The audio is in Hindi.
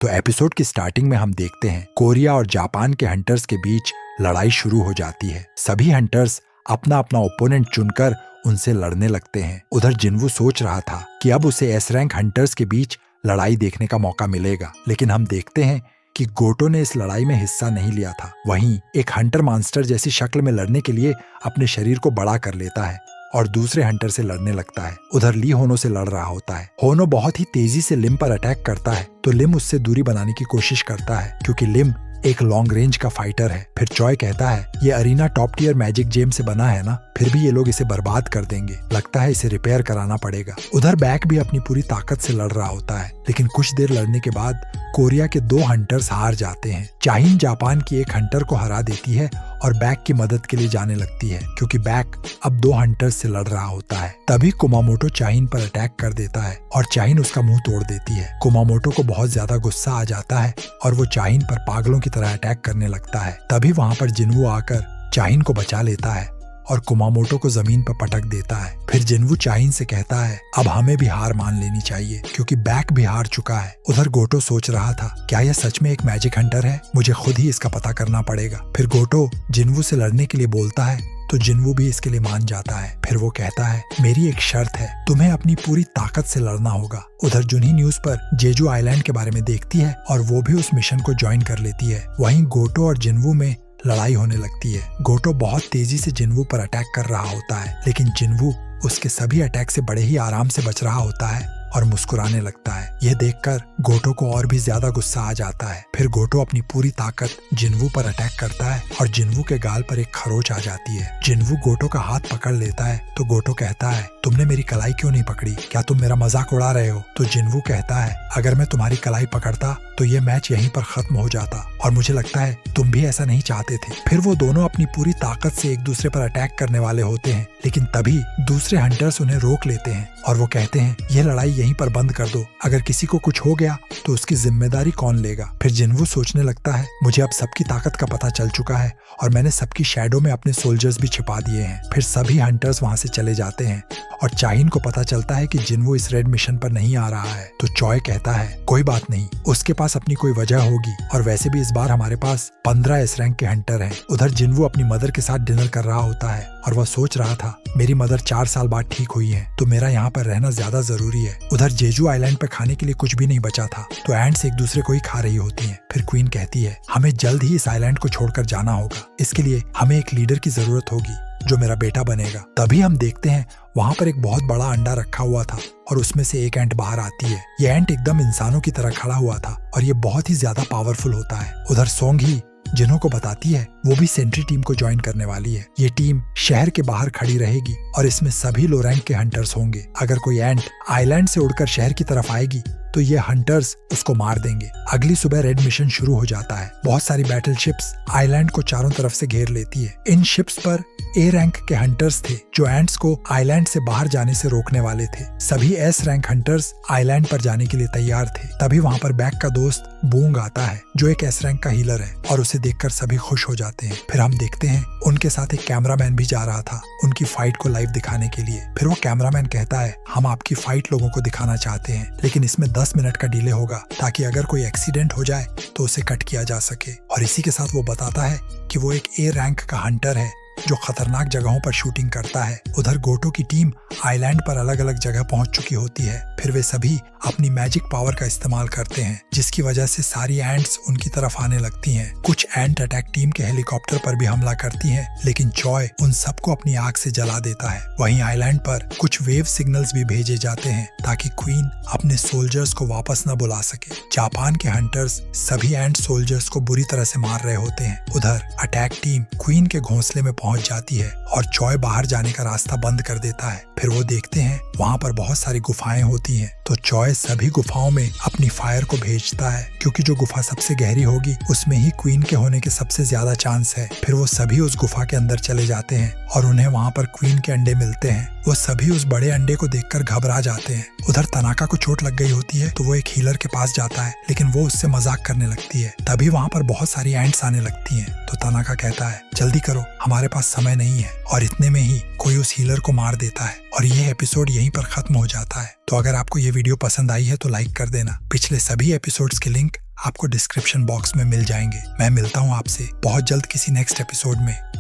तो एपिसोड की स्टार्टिंग में हम देखते हैं कोरिया और जापान के हंटर्स के बीच लड़ाई शुरू हो जाती है। सभी हंटर्स अपना अपना ओपोनेंट चुनकर उनसे लड़ने लगते हैं। उधर जिन्वू सोच रहा था कि अब उसे एस रैंक हंटर्स के बीच लड़ाई देखने का मौका मिलेगा, लेकिन हम देखते हैं कि गोटो ने इस लड़ाई में हिस्सा नहीं लिया था। वहीं एक हंटर मॉन्स्टर जैसी शक्ल में लड़ने के लिए अपने शरीर को बड़ा कर लेता है और दूसरे हंटर से लड़ने लगता है। उधर ली होनो से लड़ रहा होता है। होनो बहुत ही तेजी से लिम पर अटैक करता है तो लिम उससे दूरी बनाने की कोशिश करता है क्योंकि लिम एक लॉन्ग रेंज का फाइटर है। फिर चॉय कहता है ये arena top tier magic gem से बना है ना, फिर भी ये लोग इसे बर्बाद कर देंगे, लगता है इसे रिपेयर कराना पड़ेगा। उधर बैक भी अपनी पूरी ताकत से लड़ रहा होता है, लेकिन कुछ देर लड़ने के बाद कोरिया के 2 हंटर्स हार जाते हैं। चाहिन जापान की एक हंटर को हरा देती है और बैक की मदद के लिए जाने लगती है क्योंकि बैक अब 2 हंटर्स से लड़ रहा होता है। तभी कुमामोटो चाहिन पर अटैक कर देता है और चाहिन उसका मुंह तोड़ देती है। कुमामोटो को बहुत ज्यादा गुस्सा आ जाता है और वो चाहिन पर पागलों की तरह अटैक करने लगता है। तभी वहाँ पर जिन्वू आकर चाहिन को बचा लेता है और कुमामोटो को जमीन पर पटक देता है। फिर जिन्वू चाहिन से कहता है अब हमें भी हार मान लेनी चाहिए क्योंकि बैक भी हार चुका है। उधर गोटो सोच रहा था क्या यह सच में एक मैजिक हंटर है, मुझे खुद ही इसका पता करना पड़ेगा। फिर गोटो जिन्वू से लड़ने के लिए बोलता है तो जिन्वू भी इसके लिए मान जाता है। फिर वो कहता है मेरी एक शर्त है, तुम्हें अपनी पूरी ताकत से लड़ना होगा। उधर जुनही न्यूज पर जेजू आइलैंड के बारे में देखती है और वो भी उस मिशन को ज्वाइन कर लेती है। वहीं गोटो और जिन्वू में लड़ाई होने लगती है। गोटो बहुत तेजी से जिन्वू पर अटैक कर रहा होता है, लेकिन जिन्वू उसके सभी अटैक से बड़े ही आराम से बच रहा होता है और मुस्कुराने लगता है। यह देखकर गोटो को और भी ज्यादा गुस्सा आ जाता है। फिर गोटो अपनी पूरी ताकत जिन्वू पर अटैक करता है और जिन्वू के गाल पर एक खरोच आ जाती है। जिन्वू गोटो का हाथ पकड़ लेता है तो गोटो कहता है तुमने मेरी कलाई क्यों नहीं पकड़ी, क्या तुम मेरा मजाक उड़ा रहे हो? तो जिन्वू कहता है अगर मैं तुम्हारी कलाई पकड़ता तो ये मैच यहीं पर खत्म हो जाता और मुझे लगता है तुम भी ऐसा नहीं चाहते थे। फिर वो दोनों अपनी पूरी ताकत से एक दूसरे पर अटैक करने वाले होते हैं, लेकिन तभी दूसरे हंटर्स उन्हें रोक लेते हैं और वो कहते हैं यह लड़ाई यहीं पर बंद कर दो, अगर किसी को कुछ हो गया तो उसकी जिम्मेदारी कौन लेगा? फिर जिन्वू सोचने लगता है मुझे अब सबकी ताकत का पता चल चुका है और मैंने सबकी शैडो में अपने सोल्जर्स भी छिपा दिए हैं। फिर सभी हंटर्स वहां से चले जाते हैं और चाहिन को पता चलता है कि जिन्वू इस रेड मिशन पर नहीं आ रहा है। तो चॉय कहता है कोई बात नहीं, उसके पास अपनी कोई वजह होगी और वैसे भी इस बार हमारे पास 15 एस रैंक के हंटर हैं। उधर जिन्वू अपनी मदर के साथ डिनर कर रहा होता है और वह सोच रहा था मेरी मदर 4 साल बाद ठीक हुई है तो मेरा यहाँ पर रहना ज्यादा जरूरी है। उधर जेजू आइलैंड पे खाने के लिए कुछ भी नहीं बचा था तो एंड्स एक दूसरे को ही खा रही होती हैं। फिर क्वीन कहती है हमें जल्द ही इस आइलैंड को छोड़कर जाना होगा, इसके लिए हमें एक लीडर की जरूरत होगी जो मेरा बेटा बनेगा। तभी हम देखते हैं वहाँ पर एक बहुत बड़ा अंडा रखा हुआ था और उसमें से एक एंट बाहर आती है। ये एंट एकदम इंसानों की तरह खड़ा हुआ था और ये बहुत ही ज्यादा पावरफुल होता है। उधर सोंग ही जिन्हों को बताती है वो भी सेंट्री टीम को ज्वाइन करने वाली है। ये टीम शहर के बाहर खड़ी रहेगी और इसमें सभी लो रैंक के हंटर्स होंगे। अगर कोई एंट आइलैंड से उड़कर शहर की तरफ आएगी तो ये हंटर्स उसको मार देंगे। अगली सुबह रेड मिशन शुरू हो जाता है। बहुत सारी बैटल शिप्स आइलैंड को चारों तरफ से घेर लेती है। इन शिप्स पर ए रैंक के हंटर्स थे जो एंट्स को आइलैंड से बाहर जाने से रोकने वाले थे। सभी एस रैंक हंटर्स आइलैंड पर जाने के लिए तैयार थे। तभी वहाँ पर बैक का दोस्त बूंग आता है जो एक एस रैंक का हीलर है और उसे देखकर सभी खुश हो जाते हैं। फिर हम देखते हैं उनके साथ एक कैमरामैन भी जा रहा था उनकी फाइट को लाइव दिखाने के लिए। फिर वो कैमरामैन कहता है हम आपकी फाइट लोगों को दिखाना चाहते हैं, लेकिन इसमें 10 मिनट का डिले होगा ताकि अगर कोई एक्सीडेंट हो जाए तो उसे कट किया जा सके। और इसी के साथ वो बताता है कि वो एक ए रैंक का हंटर है जो खतरनाक जगहों पर शूटिंग करता है। उधर गोटो की टीम आइलैंड पर अलग अलग जगह पहुंच चुकी होती है। फिर वे सभी अपनी मैजिक पावर का इस्तेमाल करते हैं जिसकी वजह से सारी एंट्स उनकी तरफ आने लगती हैं। कुछ एंट अटैक टीम के हेलीकॉप्टर पर भी हमला करती हैं, लेकिन चॉय उन सबको अपनी आग से जला देता है। वहीं आइलैंड पर कुछ वेव सिग्नल्स भी भेजे जाते हैं ताकि क्वीन अपने सोल्जर्स को वापस न बुला सके। जापान के हंटर्स सभी एंट सोल्जर्स को बुरी तरह से मार रहे होते हैं। उधर अटैक टीम क्वीन के घोंसले में पहुंच जाती है और चॉय बाहर जाने का रास्ता बंद कर देता है। फिर वो देखते हैं वहाँ पर बहुत सारी गुफाएं होती हैं तो चॉय सभी गुफाओं में अपनी फायर को भेजता है क्योंकि जो गुफा सबसे गहरी होगी उसमें ही क्वीन के होने के सबसे ज्यादा चांस है। फिर वो सभी उस गुफा के अंदर चले जाते हैं और उन्हें वहाँ पर क्वीन के अंडे मिलते हैं। वो सभी उस बड़े अंडे को देखकर घबरा जाते हैं। उधर तनाका को चोट लग गई होती है तो वो एक हीलर के पास जाता है, लेकिन वो उससे मजाक करने लगती है। तभी वहाँ पर बहुत सारी एंट्स आने लगती हैं तो तनाका कहता है जल्दी करो, हमारे पास समय नहीं है। और इतने में ही कोई उस हीलर को मार देता है और ये एपिसोड यहीं पर खत्म हो जाता है। तो अगर आपको ये वीडियो पसंद आई है तो लाइक कर देना। पिछले सभी एपिसोड्स के लिंक आपको डिस्क्रिप्शन बॉक्स में मिल जाएंगे। मैं मिलता हूँ आपसे बहुत जल्द किसी नेक्स्ट एपिसोड में।